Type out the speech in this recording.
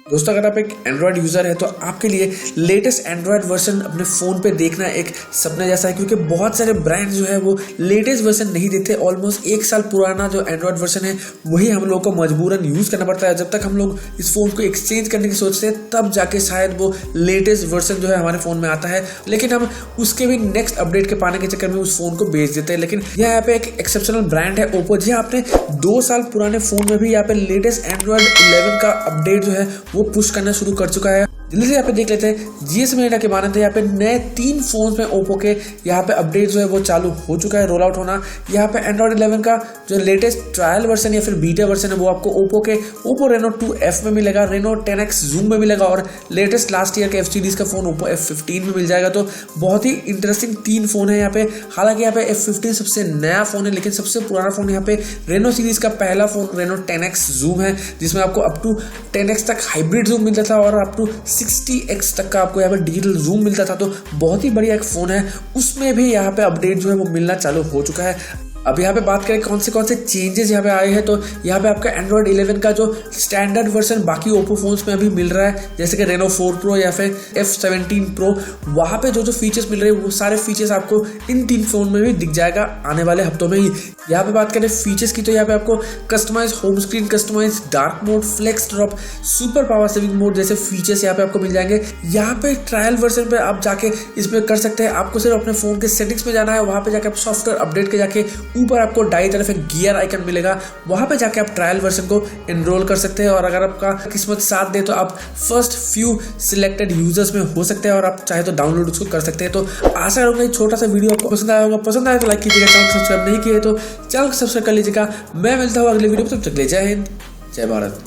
दोस्तों अगर आप एक एंड्रॉयड यूज़र है तो आपके लिए लेटेस्ट एंड्रॉयड वर्जन अपने फ़ोन पे देखना एक सपने जैसा है, क्योंकि बहुत सारे ब्रांड जो है वो लेटेस्ट वर्जन नहीं देते। ऑलमोस्ट 1 साल पुराना जो एंड्रॉयड वर्जन है वही हम लोग को मजबूरन यूज़ करना पड़ता है। जब तक हम लोग इस फ़ोन को एक्सचेंज करने की सोचते हैं तब जाके शायद वो लेटेस्ट वर्जन जो है हमारे फ़ोन में आता है, लेकिन हम उसके भी नेक्स्ट अपडेट के पाने के चक्कर में उस फ़ोन को बेच देते हैं। लेकिन यहाँ पे एक एक्सेप्शनल ब्रांड है ओप्पो, जी आपने 2 साल पुराने फ़ोन में भी यहाँ पे लेटेस्ट एंड्रॉयड 11 का अपडेट जो है वो पुश करना शुरू कर चुका है। जल्दी से यहाँ पे देख लेते हैं। जीएसएम डेटा के माने थे यहाँ पे नए 3 फोन्स में ओप्पो के यहाँ पे अपडेट जो है वो चालू हो चुका है, रोल आउट होना। यहाँ पे एंड्रॉयड 11 का जो लेटेस्ट ट्रायल वर्जन या फिर बीटा वर्जन है वो आपको ओप्पो के ओप्पो रेनो 2F में मिलेगा, रेनो 10X जूम में मिलेगा और लेटेस्ट लास्ट ईयर के F सीरीज का फोन ओप्पो F15 में मिल जाएगा। तो बहुत ही इंटरेस्टिंग 3 फोन है यहाँ पे। हालांकि यहाँ पे F15 सबसे नया फोन है, लेकिन सबसे पुराना फोन यहाँ पे रेनो सीरीज का पहला फोन रेनो 10X जूम है, जिसमें आपको अप टू 10X तक हाइब्रिड जूम मिलता था और अप टू 60X तक का आपको यहाँ पे डिजिटल जूम मिलता था। तो बहुत ही बढ़िया एक फ़ोन है, उसमें भी यहाँ पे अपडेट जो है वो मिलना चालू हो चुका है। अब यहाँ पे बात करें कौन से चेंजेस यहाँ पे आए हैं, तो यहाँ पे आपका एंड्रॉयड 11 का जो स्टैंडर्ड वर्जन बाकी ओप्पो फोन्स में अभी मिल रहा है, जैसे कि रेनो 4 प्रो या फिर F17 प्रो, वहाँ पे जो फीचर्स मिल रहे हैं वो सारे फीचर्स आपको इन 3 फोन में भी दिख जाएगा आने वाले हफ्तों में ही। यहाँ पे बात करें फीचर्स की तो यहाँ पे आपको customize home screen, customize dark mode, flex drop, super power saving mode जैसे फीचर्स यहाँ पे आपको मिल जाएंगे। यहाँ पे ट्रायल वर्जन पे आप जाके इसमें कर सकते हैं। आपको सिर्फ अपने फोन के सेटिंग्स में जाना है, वहाँ पे जाके आप सॉफ्टवेयर अपडेट के जाके ऊपर आपको दाईं तरफ एक गियर आइकन मिलेगा, वहाँ पे जाके आप ट्रायल वर्जन को एनरोल कर सकते हैं। और अगर आपका किस्मत साथ दे तो आप फर्स्ट फ्यू सिलेक्टेड यूजर्स में हो सकते हैं और आप चाहे तो डाउनलोड उसको कर सकते हैं। तो आशा करूँगा ये छोटा सा वीडियो आपको पसंद आया होगा। पसंद आया तो लाइक कीजिएगा, चैनल सब्सक्राइब नहीं किए तो चैनल को सब्सक्राइब कर लीजिएगा। मैं मिलता हूँ अगले वीडियो में, तब तक ले जय हिंद, जय भारत।